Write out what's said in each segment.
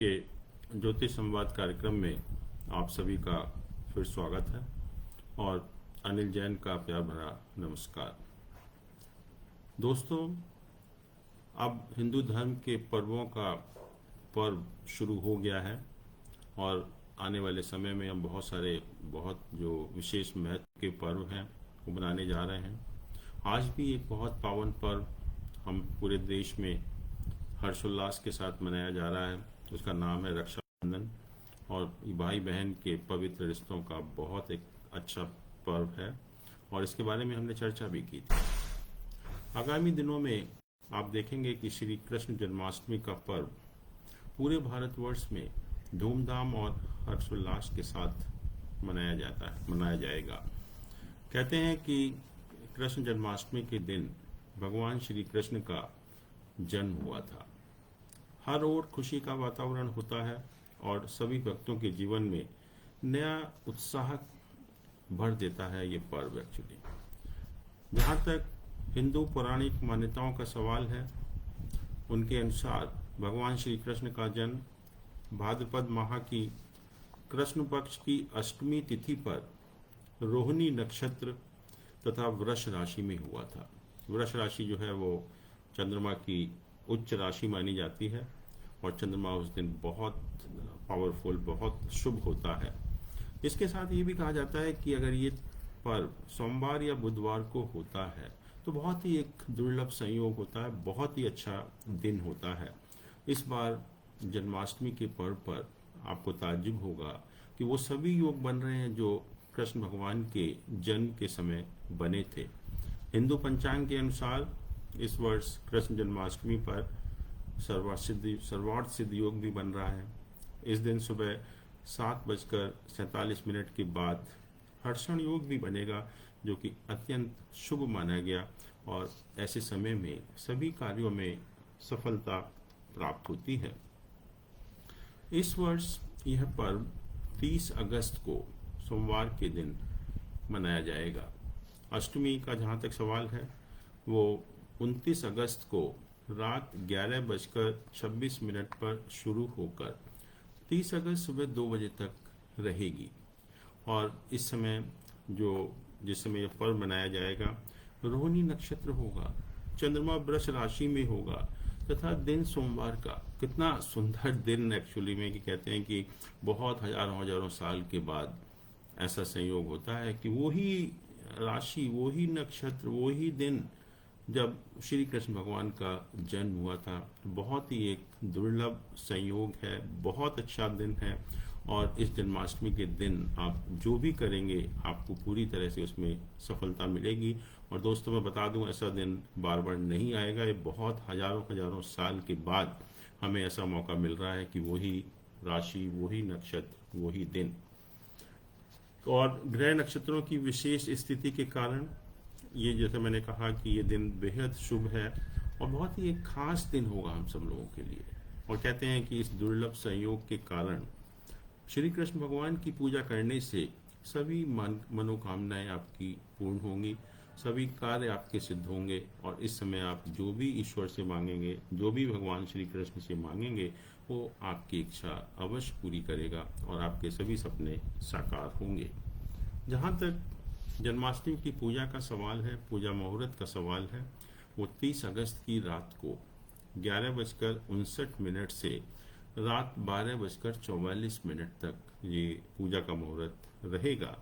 के ज्योतिष संवाद कार्यक्रम में आप सभी का फिर स्वागत है और अनिल जैन का प्यार भरा नमस्कार। दोस्तों, अब हिंदू धर्म के पर्वों का पर्व शुरू हो गया है और आने वाले समय में हम बहुत जो विशेष महत्व के पर्व हैं वो मनाने जा रहे हैं। आज भी एक बहुत पावन पर्व हम पूरे देश में हर्षोल्लास के साथ मनाया जा रहा है। उसका नाम है रक्षाबंधन और भाई बहन के पवित्र रिश्तों का बहुत एक अच्छा पर्व है और इसके बारे में हमने चर्चा भी की थी। आगामी दिनों में आप देखेंगे कि श्री कृष्ण जन्माष्टमी का पर्व पूरे भारतवर्ष में धूमधाम और हर्षोल्लास के साथ मनाया जाएगा। कहते हैं कि कृष्ण जन्माष्टमी के दिन भगवान श्री कृष्ण का जन्म हुआ था। हर ओर खुशी का वातावरण होता है और सभी भक्तों के जीवन में नया उत्साह भर देता है ये पर्व। एक्चुअली जहाँ तक हिंदू पौराणिक मान्यताओं का सवाल है, उनके अनुसार भगवान श्री कृष्ण का जन्म भाद्रपद माह की कृष्ण पक्ष की अष्टमी तिथि पर रोहिणी नक्षत्र तथा वृष राशि में हुआ था। वृष राशि जो है वो चंद्रमा की उच्च राशि मानी जाती है और चंद्रमा उस दिन बहुत पावरफुल, बहुत शुभ होता है। इसके साथ ये भी कहा जाता है कि अगर ये पर्व सोमवार या बुधवार को होता है तो बहुत ही एक दुर्लभ संयोग होता है, बहुत ही अच्छा दिन होता है। इस बार जन्माष्टमी के पर्व पर आपको ताज्जुब होगा कि वो सभी योग बन रहे हैं जो कृष्ण भगवान के जन्म के समय बने थे। हिंदू पंचांग के अनुसार इस वर्ष कृष्ण जन्माष्टमी पर सर्वार्थ सिद्ध योग भी बन रहा है। इस दिन सुबह 7:47 के बाद हर्षण योग भी बनेगा, जो कि अत्यंत शुभ माना गया और ऐसे समय में सभी कार्यों में सफलता प्राप्त होती है। इस वर्ष यह पर्व 30 अगस्त को सोमवार के दिन मनाया जाएगा। अष्टमी का जहाँ तक सवाल है वो 29 अगस्त को रात 11:26 पर शुरू होकर 30 अगस्त सुबह 2 बजे तक रहेगी और इस समय जिस समय यह पर्व मनाया जाएगा रोहिणी नक्षत्र होगा, चंद्रमा वृष राशि में होगा तथा दिन सोमवार का। कितना सुंदर दिन एक्चुअली में कि कहते हैं कि बहुत हजारों साल के बाद ऐसा संयोग होता है कि वही राशि, वही नक्षत्र, वही दिन जब श्री कृष्ण भगवान का जन्म हुआ था। बहुत ही एक दुर्लभ संयोग है, बहुत अच्छा दिन है और इस जन्माष्टमी के दिन आप जो भी करेंगे आपको पूरी तरह से उसमें सफलता मिलेगी। और दोस्तों, मैं बता दूं, ऐसा दिन बार बार नहीं आएगा। ये बहुत हजारों साल के बाद हमें ऐसा मौका मिल रहा है कि वही राशि, वही नक्षत्र, वही दिन। और ग्रह नक्षत्रों की विशेष स्थिति के कारण ये, जैसे मैंने कहा, कि ये दिन बेहद शुभ है और बहुत ही एक खास दिन होगा हम सब लोगों के लिए। और कहते हैं कि इस दुर्लभ संयोग के कारण श्री कृष्ण भगवान की पूजा करने से सभी मनोकामनाएं आपकी पूर्ण होंगी, सभी कार्य आपके सिद्ध होंगे और इस समय आप जो भी ईश्वर से मांगेंगे, जो भी भगवान श्री कृष्ण से मांगेंगे, वो आपकी इच्छा अवश्य पूरी करेगा और आपके सभी सपने साकार होंगे। जहाँ तक जन्माष्टमी की पूजा का सवाल है, पूजा मुहूर्त का सवाल है, वो 30 अगस्त की रात को 11:59 से रात 12:44 तक ये पूजा का मुहूर्त रहेगा।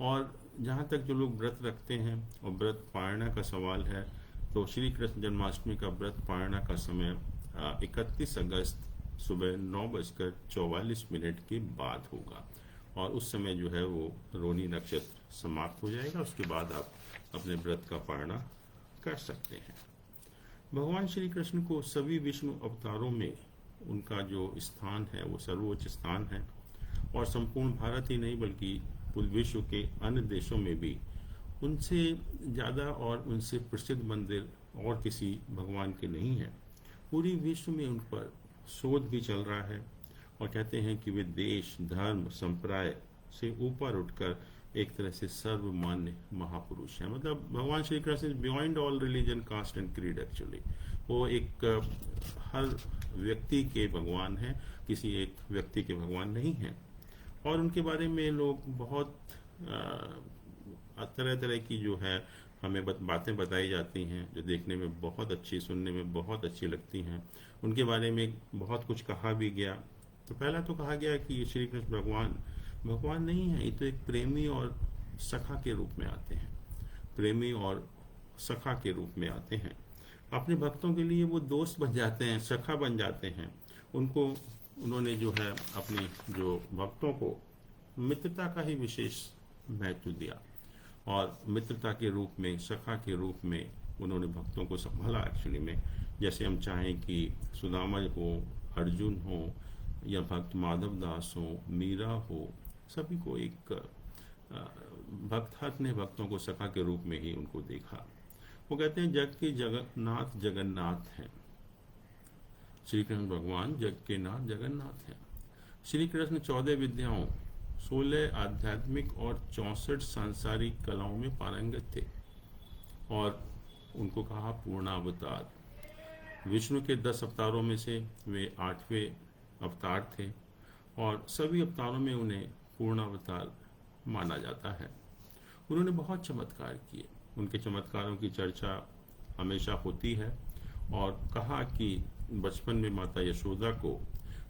और जहाँ तक जो लोग व्रत रखते हैं और व्रत पारणा का सवाल है, तो श्री कृष्ण जन्माष्टमी का व्रत पारणा का समय 31 अगस्त सुबह 9:44 के बाद होगा और उस समय जो है वो रोहिणी नक्षत्र समाप्त हो जाएगा। उसके बाद आप अपने व्रत का पारणा कर सकते हैं। भगवान श्री कृष्ण को सभी विष्णु अवतारों में उनका जो स्थान है वो सर्वोच्च स्थान है और संपूर्ण भारत ही नहीं बल्कि पूरे विश्व के अन्य देशों में भी उनसे ज़्यादा और उनसे प्रसिद्ध मंदिर और किसी भगवान के नहीं है। पूरी विश्व में उन पर शोध भी चल रहा है और कहते हैं कि वे देश, धर्म, संप्रदाय से ऊपर उठकर एक तरह से सर्वमान्य महापुरुष हैं। मतलब भगवान Shri Krishna is beyond all religion, caste and creed. Actually वो एक हर व्यक्ति के भगवान हैं, किसी एक व्यक्ति के भगवान नहीं हैं। और उनके बारे में लोग बहुत तरह तरह की जो है हमें बातें बताई जाती हैं, जो देखने में बहुत अच्छी, सुनने में बहुत अच्छी लगती हैं। उनके बारे में बहुत कुछ कहा भी गया। तो पहला तो कहा गया कि ये श्री कृष्ण भगवान नहीं है, ये तो एक प्रेमी और सखा के रूप में आते हैं, प्रेमी और सखा के रूप में आते हैं। अपने भक्तों के लिए वो दोस्त बन जाते हैं, सखा बन जाते हैं। उन्होंने जो है अपनी जो भक्तों को मित्रता का ही विशेष महत्व दिया, और मित्रता के रूप में, सखा के रूप में उन्होंने भक्तों को संभाला। एक्चुअली में जैसे हम चाहें कि सुदामा हो, अर्जुन हो, या भक्त माधव दास हो, मीरा हो, सभी को एक भक्त ने भक्तों को सखा के रूप में ही उनको देखा। वो कहते हैं जग के जगन्नाथ जगन्नाथ हैं, श्री कृष्ण भगवान जग के नाथ जगन्नाथ हैं। श्री कृष्ण 14 विद्याओं, 16 आध्यात्मिक और 64 सांसारिक कलाओं में पारंगत थे, और उनको कहा पूर्णावतार। विष्णु के 10 अवतारों में से वे 8वें अवतार थे, और सभी अवतारों में उन्हें पूर्णावतार माना जाता है। उन्होंने बहुत चमत्कार किए, उनके चमत्कारों की चर्चा हमेशा होती है। और कहा कि बचपन में माता यशोदा को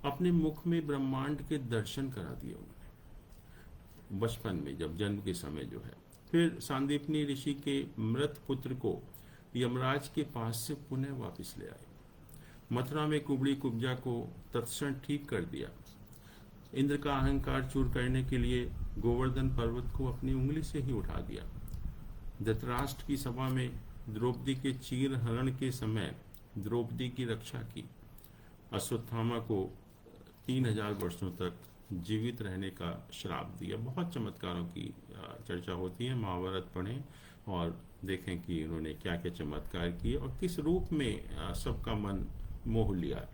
अपने मुख में ब्रह्मांड के दर्शन करा दिए उन्होंने, बचपन में जब जन्म के समय जो है। फिर सांदीपनी ऋषि के मृत पुत्र को यमराज के पास से पुनः वापस ले आए। मथुरा में कुबड़ी कुब्जा को तत्क्षण ठीक कर दिया। इंद्र का अहंकार चूर करने के लिए गोवर्धन पर्वत को अपनी उंगली से ही उठा दिया। धृतराष्ट्र की सभा में द्रौपदी के चीर हरण के समय द्रौपदी की रक्षा की। अश्वत्थामा को 3000 वर्षों तक जीवित रहने का श्राप दिया। बहुत चमत्कारों की चर्चा होती है, महाभारत पढ़ें और देखें कि उन्होंने क्या क्या चमत्कार किए और किस रूप में सबका मन मोह लिया।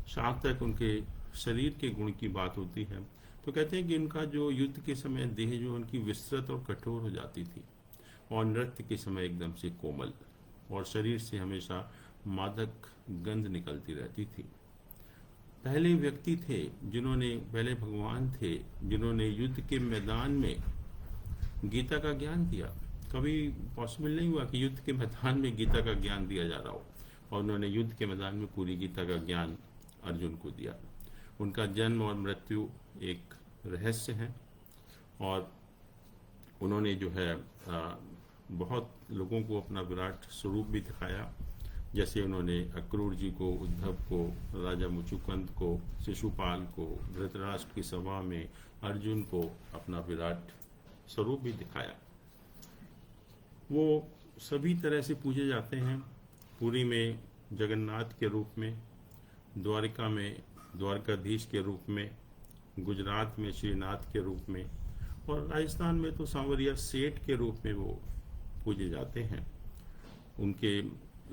शाम तक उनके शरीर के गुण की बात होती है तो कहते हैं कि उनका जो युद्ध के समय देह जो उनकी विस्तृत और कठोर हो जाती थी, और नृत्य के समय एकदम से कोमल, और शरीर से हमेशा मादक गंध निकलती रहती थी। पहले व्यक्ति थे जिन्होंने, पहले भगवान थे जिन्होंने युद्ध के मैदान में गीता का ज्ञान दिया। कभी पॉसिबल नहीं हुआ कि युद्ध के मैदान में गीता का ज्ञान दिया जा रहा हो, और उन्होंने युद्ध के मैदान में पूरी गीता का ज्ञान अर्जुन को दिया। उनका जन्म और मृत्यु एक रहस्य है, और उन्होंने जो है बहुत लोगों को अपना विराट स्वरूप भी दिखाया। जैसे उन्होंने अक्रूर जी को, उद्धव को, राजा मुचुकुंद को, शिशुपाल को, धृतराष्ट्र की सभा में अर्जुन को अपना विराट स्वरूप भी दिखाया। वो सभी तरह से पूजे जाते हैं। पुरी में जगन्नाथ के रूप में, द्वारिका में द्वारकाधीश के रूप में, गुजरात में श्रीनाथ के रूप में, और राजस्थान में तो सांवरिया सेठ के रूप में वो पूजे जाते हैं। उनके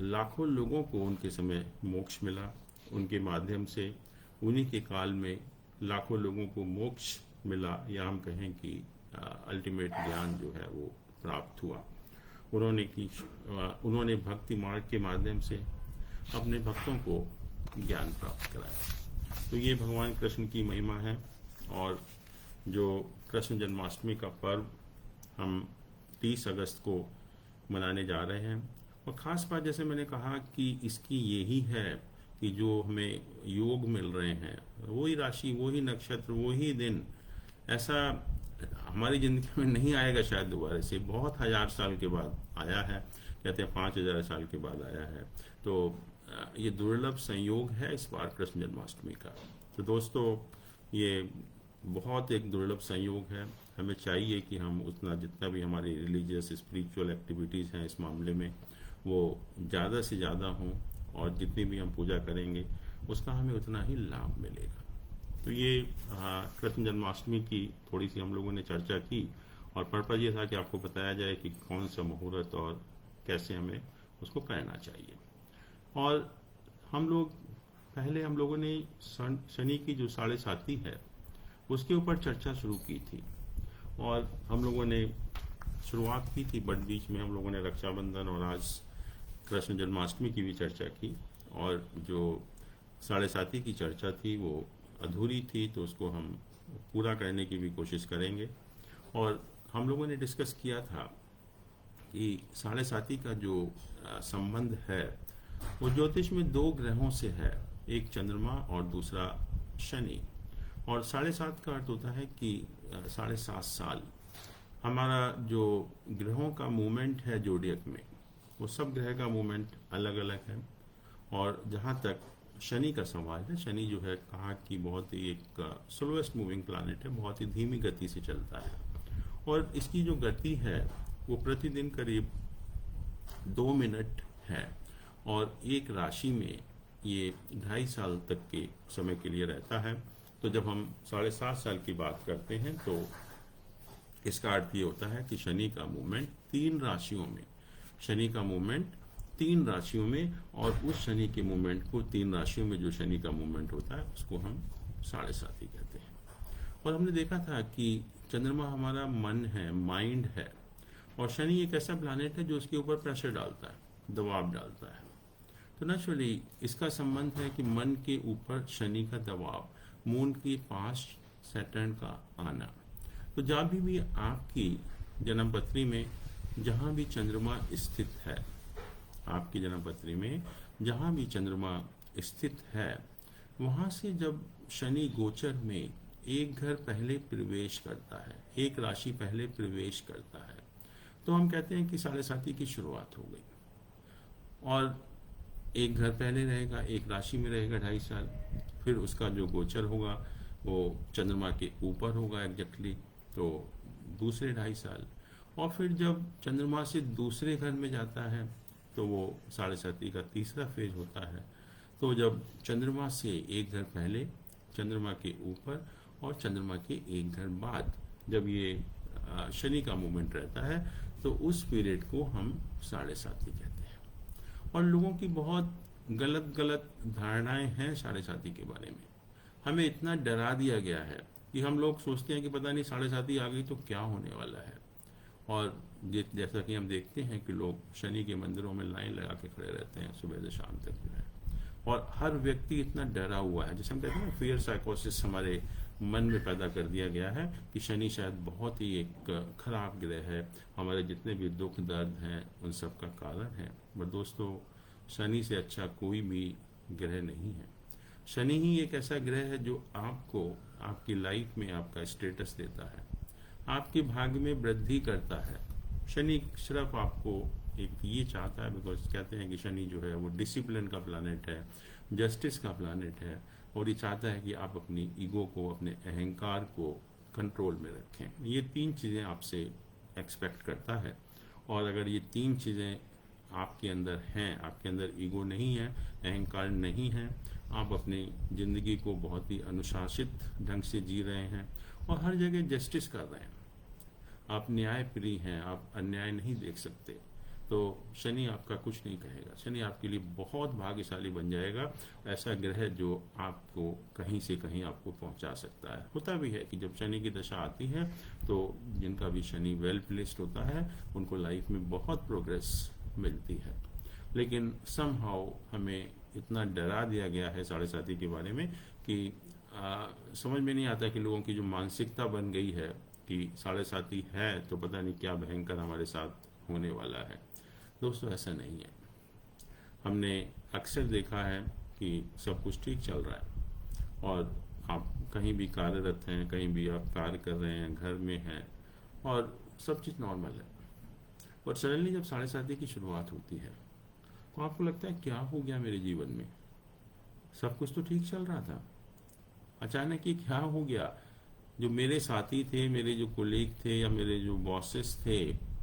लाखों लोगों को उनके समय मोक्ष मिला। उनके माध्यम से उन्हीं के काल में लाखों लोगों को मोक्ष मिला, या हम कहें कि अल्टीमेट ज्ञान जो है वो प्राप्त हुआ। उन्होंने भक्ति मार्ग के माध्यम से अपने भक्तों को ज्ञान प्राप्त कराया। तो ये भगवान कृष्ण की महिमा है। और जो कृष्ण जन्माष्टमी का पर्व हम 30 अगस्त को मनाने जा रहे हैं, और ख़ास बात जैसे मैंने कहा कि इसकी यही है कि जो हमें योग मिल रहे हैं, वही राशि, वही नक्षत्र, वही दिन, ऐसा हमारी ज़िंदगी में नहीं आएगा शायद दोबारा से। बहुत 1000 साल के बाद आया है, कहते हैं 5000 साल के बाद आया है। तो ये दुर्लभ संयोग है इस बार कृष्ण जन्माष्टमी का। तो दोस्तों, ये बहुत एक दुर्लभ संयोग है। हमें चाहिए कि हम उतना, जितना भी हमारी रिलीजियस स्पिरिचुअल एक्टिविटीज़ हैं इस मामले में, वो ज़्यादा से ज़्यादा हों, और जितनी भी हम पूजा करेंगे उसका हमें उतना ही लाभ मिलेगा। तो ये कृष्ण जन्माष्टमी की थोड़ी सी हम लोगों ने चर्चा की, और पर्पज़ ये था कि आपको बताया जाए कि कौन सा मुहूर्त और कैसे हमें उसको करना चाहिए। और हम लोगों ने शनि की जो 7.5 है उसके ऊपर चर्चा शुरू की थी, और हम लोगों ने शुरुआत की थी, बट बीच में हम लोगों ने रक्षाबंधन और आज कृष्ण जन्माष्टमी की भी चर्चा की। और जो साढ़े साथी की चर्चा थी वो अधूरी थी, तो उसको हम पूरा करने की भी कोशिश करेंगे। और हम लोगों ने डिस्कस किया था कि साढ़े साथी का जो संबंध है वो ज्योतिष में दो ग्रहों से है, एक चंद्रमा और दूसरा शनि। और 7.5 का अर्थ होता है कि 7.5 साल हमारा जो ग्रहों का मूवमेंट है जोडियक में, वो सब ग्रह का मूवमेंट अलग अलग है। और जहाँ तक शनि का सवाल है, शनि जो है कहा कि बहुत ही एक स्लोएस्ट मूविंग प्लैनेट है, बहुत ही धीमी गति से चलता है। और इसकी जो गति है वो प्रतिदिन करीब 2 मिनट है, और एक राशि में ये 2.5 साल तक के समय के लिए रहता है। तो जब हम 7.5 साल की बात करते हैं तो इसका अर्थ ये होता है कि शनि का मूवमेंट 3 राशियों में, शनि का मूवमेंट 3 राशियों में, और उस शनि के मूवमेंट को 3 राशियों में जो शनि का मूवमेंट होता है उसको हम 7.5 कहते हैं। और हमने देखा था कि चंद्रमा हमारा मन है, माइंड है, और शनि एक ऐसा प्लैनेट है जो उसके ऊपर प्रेशर डालता है, दबाव डालता है। तो नेचुरली इसका संबंध है कि मन के ऊपर शनि का दबाव, मून के पास सैटर्न का आना। तो जहाँ भी आपकी जन्म पत्री में जहाँ भी चंद्रमा स्थित है, आपकी जन्म पत्री में जहाँ भी चंद्रमा स्थित है, वहाँ से जब शनि गोचर में एक घर पहले प्रवेश करता है, एक राशि पहले प्रवेश करता है, तो हम कहते हैं कि 7.5 की शुरुआत हो गई। और एक घर पहले रहेगा, एक राशि में रहेगा 2.5 साल, फिर उसका जो गोचर होगा वो चंद्रमा के ऊपर होगा एग्जैक्टली, तो दूसरे 2.5 साल। और फिर जब चंद्रमा से दूसरे घर में जाता है तो वो 7.5 का तीसरा फेज होता है। तो जब चंद्रमा से एक घर पहले, चंद्रमा के ऊपर और चंद्रमा के एक घर बाद जब ये शनि का मूवमेंट रहता है, तो उस पीरियड को हम 7.5 कहते हैं। और लोगों की बहुत गलत गलत धारणाएं हैं 7.5 के बारे में। हमें इतना डरा दिया गया है कि हम लोग सोचते हैं कि पता नहीं 7.5 आ गई तो क्या होने वाला है। और जैसा कि हम देखते हैं कि लोग शनि के मंदिरों में लाइन लगा के खड़े रहते हैं सुबह से शाम तक जो है, और हर व्यक्ति इतना डरा हुआ है, जैसे हम कहते हैं ना फियर साइकोसिस हमारे मन में पैदा कर दिया गया है कि शनि शायद बहुत ही एक खराब ग्रह है, हमारे जितने भी दुख दर्द हैं उन सब का कारण है। बट दोस्तों, शनि से अच्छा कोई भी ग्रह नहीं है। शनि ही एक ऐसा ग्रह है जो आपको आपकी लाइफ में आपका स्टेटस देता है, आपके भाग्य में वृद्धि करता है। शनि सिर्फ आपको एक ये चाहता है, बिकॉज कहते हैं कि शनि जो है वो डिसिप्लिन का प्लैनेट है, जस्टिस का प्लैनेट है, और ये चाहता है कि आप अपनी ईगो को, अपने अहंकार को कंट्रोल में रखें। ये 3 चीज़ें आपसे एक्सपेक्ट करता है। और अगर ये 3 चीज़ें आपके अंदर हैं, आपके अंदर ईगो नहीं है, अहंकार नहीं है, आप अपनी ज़िंदगी को बहुत ही अनुशासित ढंग से जी रहे हैं और हर जगह जस्टिस कर रहे हैं, आप न्याय प्रिय हैं, आप अन्याय नहीं देख सकते, तो शनि आपका कुछ नहीं कहेगा। शनि आपके लिए बहुत भाग्यशाली बन जाएगा, ऐसा ग्रह जो आपको कहीं से कहीं आपको पहुंचा सकता है। होता भी है कि जब शनि की दशा आती है तो जिनका भी शनि वेल प्लेस्ड होता है उनको लाइफ में बहुत प्रोग्रेस मिलती है। लेकिन समहाउ हमें इतना डरा दिया गया है 7.5 के बारे में कि समझ में नहीं आता कि लोगों की जो मानसिकता बन गई है कि 7.5 है तो पता नहीं क्या भयंकर हमारे साथ होने वाला है। दोस्तों, ऐसा नहीं है। हमने अक्सर देखा है कि सब कुछ ठीक चल रहा है और आप कहीं भी कार्यरत हैं, कहीं भी आप कार्य कर रहे हैं, घर में हैं और सब चीज़ नॉर्मल है, और सडनली जब 7.5 की शुरुआत होती है तो आपको लगता है क्या हो गया मेरे जीवन में, सब कुछ तो ठीक चल रहा था, अचानक ये क्या हो गया। जो मेरे साथी थे, मेरे जो कोलीग थे या मेरे जो बॉसेस थे,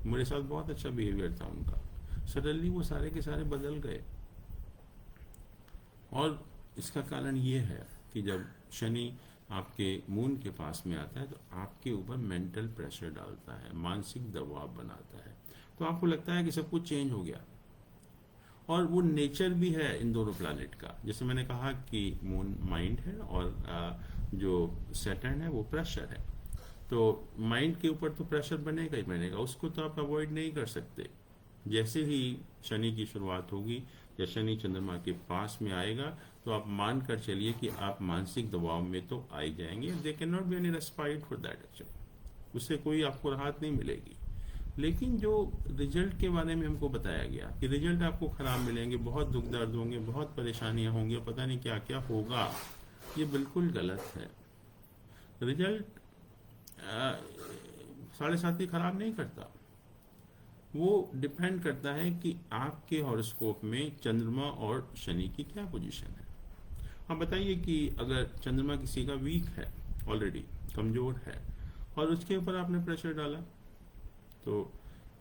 मेरे साथ बहुत अच्छा बिहेवियर था उनका, सडनली वो सारे के सारे बदल गए। और इसका कारण ये है कि जब शनि आपके मून के पास में आता है तो आपके ऊपर मेंटल प्रेशर डालता है, मानसिक दबाव बनाता है, तो आपको लगता है कि सब कुछ चेंज हो गया। और वो नेचर भी है इन दोनों प्लैनेट का। जैसे मैंने कहा कि मून माइंड है और जो सैटर्न है वो प्रेशर है, तो माइंड के ऊपर तो प्रेशर बनेगा ही बनेगा, उसको तो आप अवॉइड नहीं कर सकते। जैसे ही शनि की शुरुआत होगी या शनि चंद्रमा के पास में आएगा तो आप मान कर चलिए कि आप मानसिक दबाव में तो आ ही जाएंगे। They can not be any respite for that actually, उससे कोई आपको राहत नहीं मिलेगी। लेकिन जो रिजल्ट के बारे में हमको बताया गया कि रिजल्ट आपको खराब मिलेंगे, बहुत दुख दर्द होंगे, बहुत परेशानियां होंगी, पता नहीं क्या क्या होगा, ये बिल्कुल गलत है। रिजल्ट 7.5 खराब नहीं करता, वो डिपेंड करता है कि आपके हॉरोस्कोप में चंद्रमा और शनि की क्या पोजीशन है। आप बताइए कि अगर चंद्रमा किसी का वीक है, ऑलरेडी कमजोर है, और उसके ऊपर आपने प्रेशर डाला, तो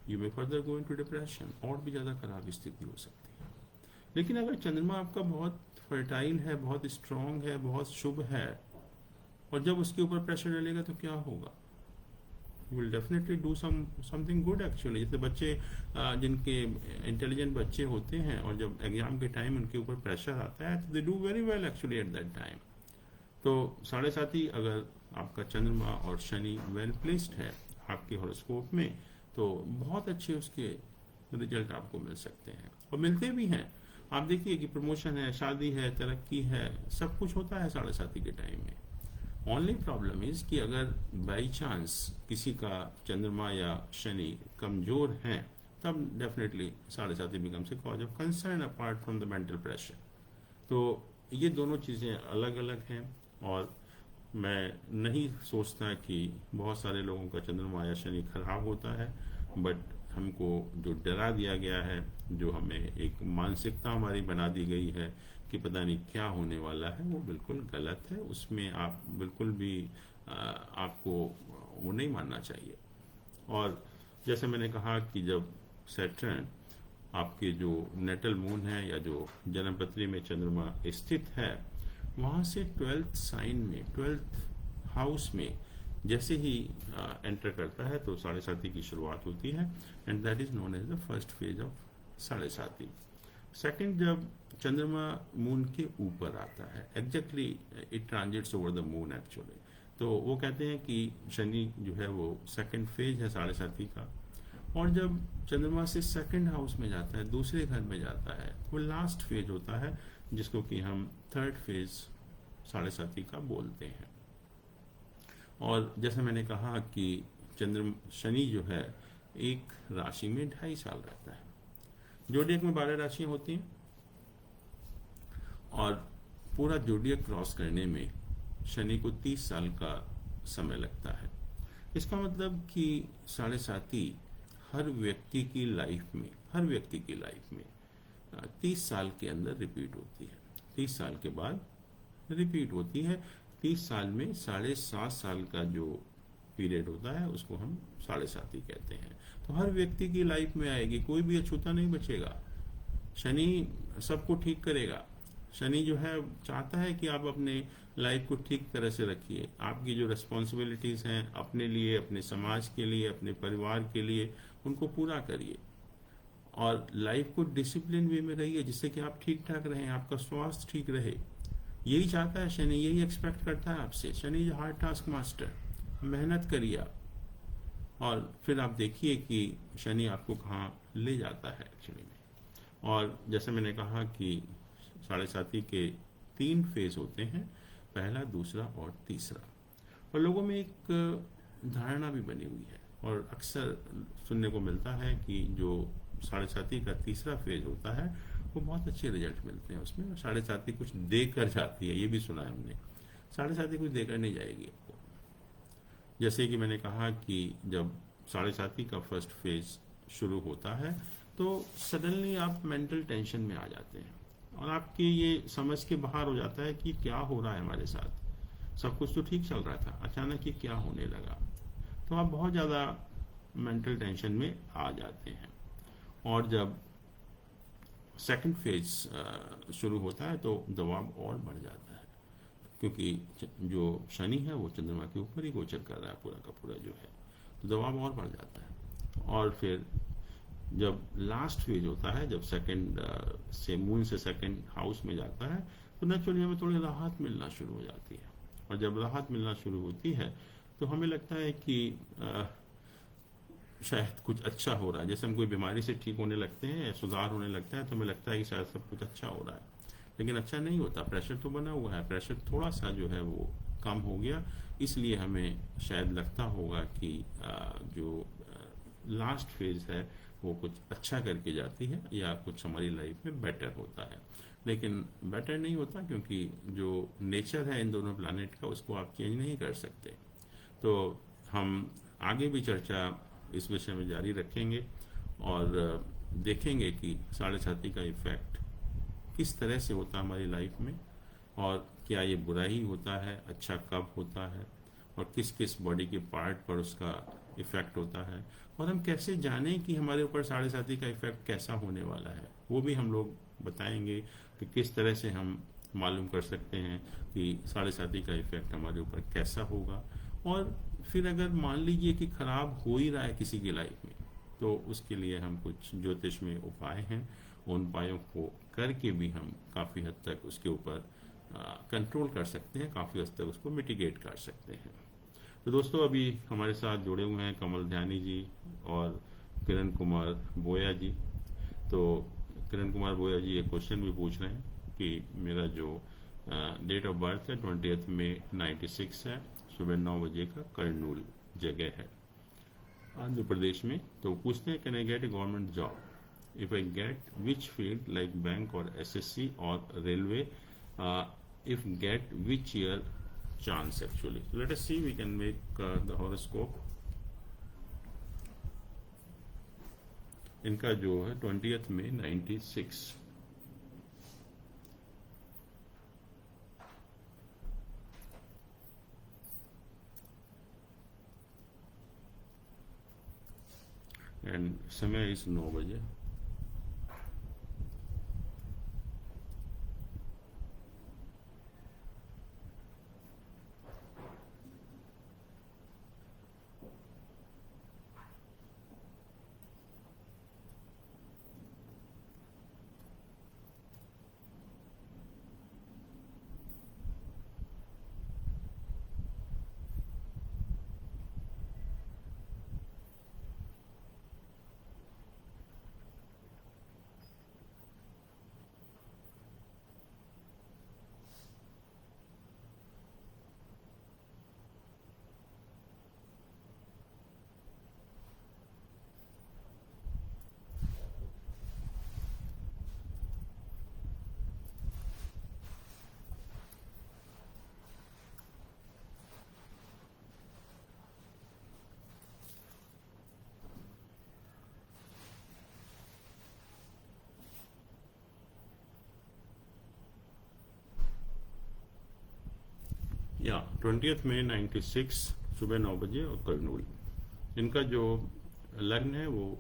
you may further go into depression, और भी ज़्यादा खराब स्थिति हो सकती है। लेकिन अगर चंद्रमा आपका बहुत फर्टाइल है, बहुत स्ट्रांग है, बहुत शुभ है, और जब उसके ऊपर प्रेशर डालेगा तो क्या होगा? Will definitely do something good actually. जैसे बच्चे जिनके इंटेलिजेंट बच्चे होते हैं और जब एग्जाम के टाइम उनके ऊपर प्रेशर आता है तो they do very well actually at that time. तो 7.5 अगर आपका चंद्रमा और शनि वेल प्लेस्ड है आपके हॉरोस्कोप में, तो बहुत अच्छे उसके रिजल्ट आपको मिल सकते हैं, और मिलते भी हैं। आप देखिए कि प्रमोशन है, शादी है, तरक्की है, सब कुछ होता है 7.5 के टाइम में। ओनली प्रॉब्लम इज कि अगर बाई चांस किसी का चंद्रमा या शनि कमजोर है, तब definitely 7.5 becomes a cause of concern apart from the mental pressure. तो ये दोनों चीज़ें अलग अलग हैं, और मैं नहीं सोचता कि बहुत सारे लोगों का चंद्रमा या शनि खराब होता है, बट हमको जो डरा दिया गया है, जो हमें एक मानसिकता हमारी बना दी गई है कि पता नहीं क्या होने वाला है, वो बिल्कुल गलत है। उसमें आप बिल्कुल भी आपको वो नहीं मानना चाहिए। और जैसे मैंने कहा कि जब सैटर्न आपके जो नेटल मून है या जो जन्मपत्री में चंद्रमा स्थित है, वहाँ से 12th साइन में, 12th हाउस में जैसे ही एंटर करता है, तो 7.5 की शुरुआत होती है, and that is known as the first phase of 7.5। Second, जब चंद्रमा मून के ऊपर आता है, exactly it transits over the moon actually, तो वो कहते हैं कि शनि जो है वो सेकंड फेज है 7.5 का। और जब चंद्रमा से सेकंड हाउस में जाता है, दूसरे घर में जाता है, वो लास्ट फेज होता है, जिसको कि हम थर्ड फेज 7.5 का बोलते हैं। और जैसे मैंने कहा कि शनि जो है एक राशि में 2.5 साल रहता है। जोडियक में 12 राशियां होती हैं, और पूरा जोडियक क्रॉस करने में शनि को 30 साल का समय लगता है। इसका मतलब कि 7.5 हर व्यक्ति की लाइफ में, 30 साल के अंदर रिपीट होती है। 30 साल के बाद रिपीट होती है। 30 साल में 7.5 साल का जो पीरियड होता है उसको हम 7.5 कहते हैं। तो हर व्यक्ति की लाइफ में आएगी, कोई भी अछूता नहीं बचेगा। शनि सबको ठीक करेगा। शनि जो है चाहता है कि आप अपने लाइफ को ठीक तरह से रखिए। आपकी जो रिस्पॉन्सिबिलिटीज हैं अपने लिए, अपने समाज के लिए, अपने परिवार के लिए, उनको पूरा करिए, और लाइफ को डिसिप्लिन वे में रहिए, जिससे कि आप ठीक ठाक रहें, आपका स्वास्थ्य ठीक रहे। यही चाहता है शनि, यही एक्सपेक्ट करता है आपसे। Shani is hard task master. मेहनत करिए, और फिर आप देखिए कि शनि आपको कहाँ ले जाता है एक्चुअली में। और जैसे मैंने कहा कि 7.5 के 3 फेज होते हैं, पहला, दूसरा और तीसरा। और लोगों में एक धारणा भी बनी हुई है, और अक्सर सुनने को मिलता है कि जो 7.5 का तीसरा फेज होता है वो बहुत अच्छे रिजल्ट मिलते हैं उसमें। 7.5 कुछ देकर जाती है, ये भी सुना है हमने। 7.5 कुछ देकर नहीं जाएगी आपको। जैसे कि मैंने कहा कि जब 7.5 का फर्स्ट फेज शुरू होता है, तो सडनली आप मेंटल टेंशन में आ जाते हैं, और आपके ये समझ के बाहर हो जाता है कि क्या हो रहा है हमारे साथ। सब कुछ तो ठीक चल रहा था, अचानक ये क्या होने लगा। तो आप बहुत ज़्यादा मेंटल टेंशन में आ जाते हैं। और जब सेकंड फेज शुरू होता है तो दबाव और बढ़ जाता है, क्योंकि जो शनि है वो चंद्रमा के ऊपर ही गोचर कर रहा है पूरा का पूरा जो है, तो दबाव और बढ़ जाता है। और फिर जब लास्ट फेज होता है, जब सेकंड से मून से सेकंड हाउस में जाता है, तो नेचुरली हमें थोड़ी राहत मिलना शुरू हो जाती है। और जब राहत मिलना शुरू होती है तो हमें लगता है कि शायद कुछ अच्छा हो रहा है। जैसे हम कोई बीमारी से ठीक होने लगते हैं या सुधार होने लगता है, तो हमें लगता है कि शायद सब कुछ अच्छा हो रहा है। लेकिन अच्छा नहीं होता, प्रेशर तो बना हुआ है, प्रेशर थोड़ा सा जो है वो कम हो गया, इसलिए हमें शायद लगता होगा कि जो लास्ट फेज है वो कुछ अच्छा करके जाती है या कुछ हमारी लाइफ में बेटर होता है। लेकिन बेटर नहीं होता, क्योंकि जो नेचर है इन दोनों प्लैनेट का उसको आप चेंज नहीं कर सकते। तो हम आगे भी चर्चा इस विषय में जारी रखेंगे और देखेंगे कि साढ़े साथी का इफेक्ट किस तरह से होता है हमारी लाइफ में, और क्या ये बुरा ही होता है, अच्छा कब होता है, और किस किस बॉडी के पार्ट पर उसका इफेक्ट होता है, और हम कैसे जानें कि हमारे ऊपर साढ़े साथी का इफेक्ट कैसा होने वाला है, वो भी हम लोग बताएंगे कि किस तरह से हम मालूम कर सकते हैं कि साढ़े साथी का इफेक्ट हमारे ऊपर कैसा होगा। और फिर अगर मान लीजिए कि खराब हो ही रहा है किसी की लाइफ में, तो उसके लिए हम कुछ ज्योतिष में उपाय हैं, उन उपायों को करके भी हम काफ़ी हद तक उसके ऊपर कंट्रोल कर सकते हैं, काफ़ी हद तक उसको मिटिगेट कर सकते हैं। तो दोस्तों, अभी हमारे साथ जुड़े हुए हैं कमल ध्यानी जी और किरण कुमार बोया जी। तो किरण कुमार बोया जी एक क्वेश्चन भी पूछ रहे हैं कि मेरा जो डेट ऑफ बर्थ है 20 मई 96 है, सुबह 9 बजे का कर्नूल जगह है आंध्र प्रदेश में। तो पूछते हैं, can I get A government job? If I get, which field like bank और एसएससी और railway? If get, which year chance actually? So let us see, we can make the horoscope. इनका जो है 20th में 96, and समय इस 9 बजे। या 20th में 96 सुबह 9 बजे और कर्नूल। इनका जो लग्न है वो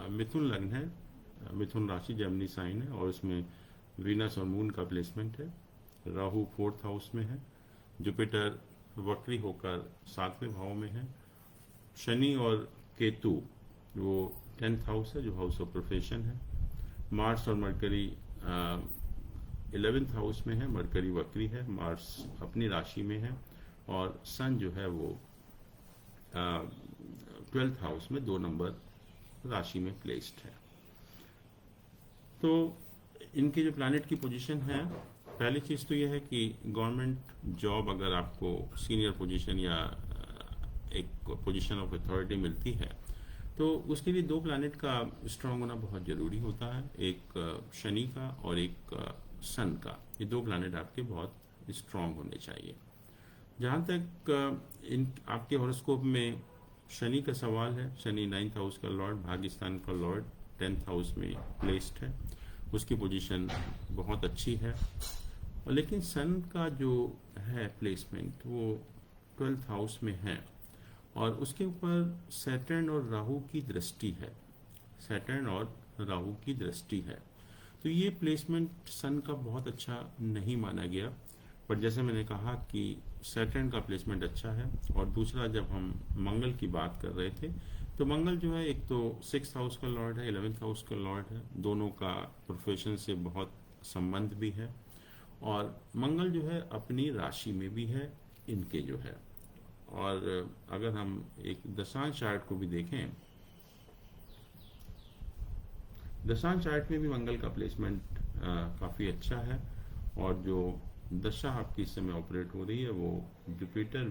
मिथुन लग्न है, मिथुन राशि जेमिनी साइन है, और उसमें वीनस और मून का प्लेसमेंट है। राहु 4th हाउस में है, जुपिटर वक्री होकर 7वें भाव में है, शनि और केतु वो 10th हाउस है जो हाउस ऑफ प्रोफेशन है, मार्स और मरकरी 11th हाउस में है, मरकरी वक्री है, मार्स अपनी राशि में है, और सन जो है वो 12th हाउस में 2 नंबर राशि में प्लेस्ड है। तो इनकी जो प्लैनेट की पोजीशन है, पहली चीज़ तो यह है कि गवर्नमेंट जॉब अगर आपको सीनियर पोजीशन या एक पोजीशन ऑफ अथॉरिटी मिलती है, तो उसके लिए 2 प्लैनेट का स्ट्रांग होना बहुत ज़रूरी होता है, एक शनि का और एक सन का। ये 2 प्लैनेट आपके बहुत स्ट्रांग होने चाहिए। जहाँ तक इन आपके हॉरोस्कोप में शनि का सवाल है, शनि 9th हाउस का लॉर्ड, भाग्यस्थान का लॉर्ड 10th हाउस में प्लेस्ड है, उसकी पोजीशन बहुत अच्छी है। और लेकिन सन का जो है प्लेसमेंट वो 12th हाउस में है, और उसके ऊपर सैटर्न और राहु की दृष्टि है, सैटर्न और राहु की दृष्टि है। तो ये प्लेसमेंट सन का बहुत अच्छा नहीं माना गया, पर जैसे मैंने कहा कि सैटर्न का प्लेसमेंट अच्छा है। और दूसरा, जब हम मंगल की बात कर रहे थे, तो मंगल जो है एक तो 6th हाउस का लॉर्ड है, 11th हाउस का लॉर्ड है, दोनों का प्रोफेशन से बहुत संबंध भी है, और मंगल जो है अपनी राशि में भी है इनके जो है। और अगर हम एक दशांश चार्ट को भी देखें, दशांश चार्ट में भी मंगल का प्लेसमेंट काफ़ी अच्छा है, और जो दशा आपकी इस समय ऑपरेट हो रही है वो जुपिटर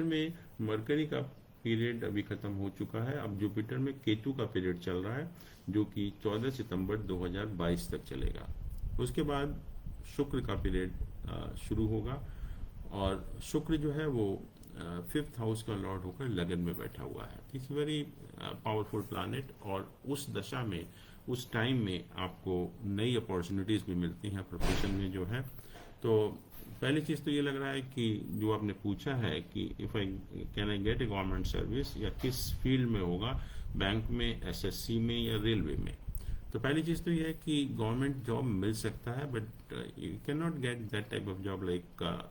में मरकरी का पीरियड अभी खत्म हो चुका है। अब जुपिटर में केतु का पीरियड चल रहा है जो कि 14 सितंबर 2022 तक चलेगा। उसके बाद शुक्र का पीरियड शुरू होगा और शुक्र जो है वो 5th हाउस का लॉर्ड होकर लगन में बैठा हुआ है। इट्स वेरी पावरफुल प्लैनेट और उस दशा में उस टाइम में आपको नई अपॉर्चुनिटीज़ भी मिलती हैं प्रोफेशन में जो है। तो पहली चीज़ तो ये लग रहा है कि जो आपने पूछा है कि if I can I get A government service, या किस फील्ड में होगा, बैंक में, एसएससी में या रेलवे में। तो पहली चीज़ तो ये है कि गवर्नमेंट जॉब मिल सकता है, but you can not get that type of job like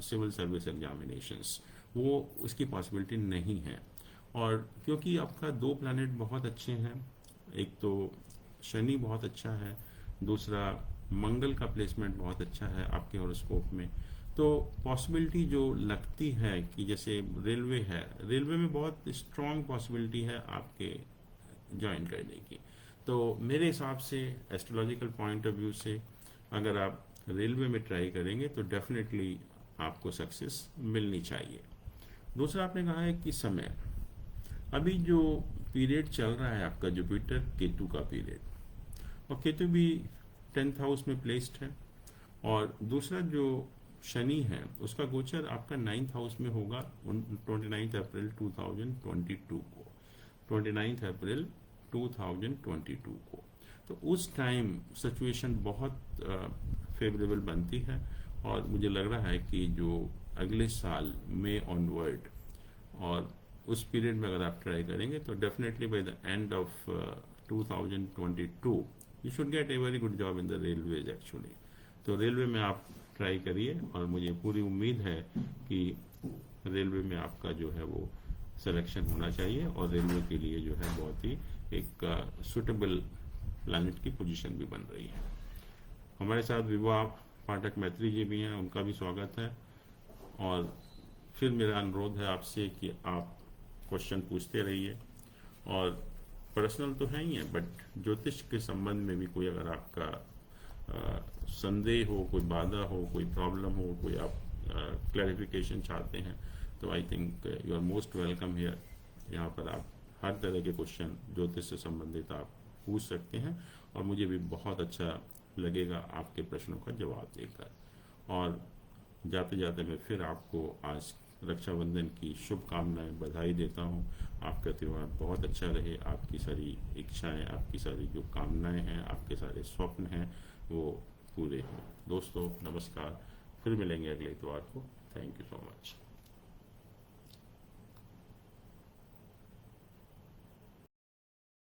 civil service examinations, वो उसकी पॉसिबिलिटी नहीं है। और क्योंकि आपका दो प्लैनेट बहुत अच्छे हैं, एक तो शनि बहुत अच्छा है, दूसरा मंगल का प्लेसमेंट बहुत अच्छा है आपके हॉरोस्कोप में, तो पॉसिबिलिटी जो लगती है कि जैसे रेलवे है, रेलवे में बहुत स्ट्रांग पॉसिबिलिटी है आपके ज्वाइन करने की। तो मेरे हिसाब से एस्ट्रोलॉजिकल पॉइंट ऑफ व्यू से अगर आप रेलवे में ट्राई करेंगे तो डेफिनेटली आपको सक्सेस मिलनी चाहिए। दूसरा आपने कहा है कि समय, अभी जो पीरियड चल रहा है आपका जुपिटर केतु का पीरियड, और केतु भी 10th हाउस में प्लेस्ड है, और दूसरा जो शनि है उसका गोचर आपका 9th हाउस में होगा 29 अप्रैल 2022 को, 29 अप्रैल 2022 को। तो उस टाइम सिचुएशन बहुत फेवरेबल बनती है, और मुझे लग रहा है कि जो अगले साल मई ऑनवर्ड और उस पीरियड में अगर आप ट्राई करेंगे तो definitely by the end of 2022 you should get a very good job in the railways actually. तो रेलवे में आप ट्राई करिए, और मुझे पूरी उम्मीद है कि रेलवे में आपका जो है वो सिलेक्शन होना चाहिए, और रेलवे के लिए जो है बहुत ही एक सुटेबल प्लैनेट की पोजीशन भी बन रही है। हमारे साथ विभा पाठक मैत्री जी भी हैं, उनका भी स्वागत है। और फिर मेरा अनुरोध है आपसे कि आप क्वेश्चन पूछते रहिए, और पर्सनल तो है ही है, बट ज्योतिष के संबंध में भी कोई अगर आपका संदेह हो, कोई बाधा हो, कोई प्रॉब्लम हो, कोई आप क्लैरिफिकेशन चाहते हैं, तो I think you are most welcome here. यहाँ पर आप हर तरह के क्वेश्चन ज्योतिष से संबंधित आप पूछ सकते हैं, और मुझे भी बहुत अच्छा लगेगा आपके प्रश्नों का जवाब देकर। और जाते जाते मैं फिर आपको आज रक्षाबंधन की शुभकामनाएं, बधाई देता हूं। आपका त्यौहार बहुत अच्छा रहे, आपकी सारी इच्छाएं, आपकी सारी जो कामनाएं हैं, आपके सारे स्वप्न हैं वो पूरे हों। दोस्तों नमस्कार, फिर मिलेंगे अगले इतवार को। Thank you so much.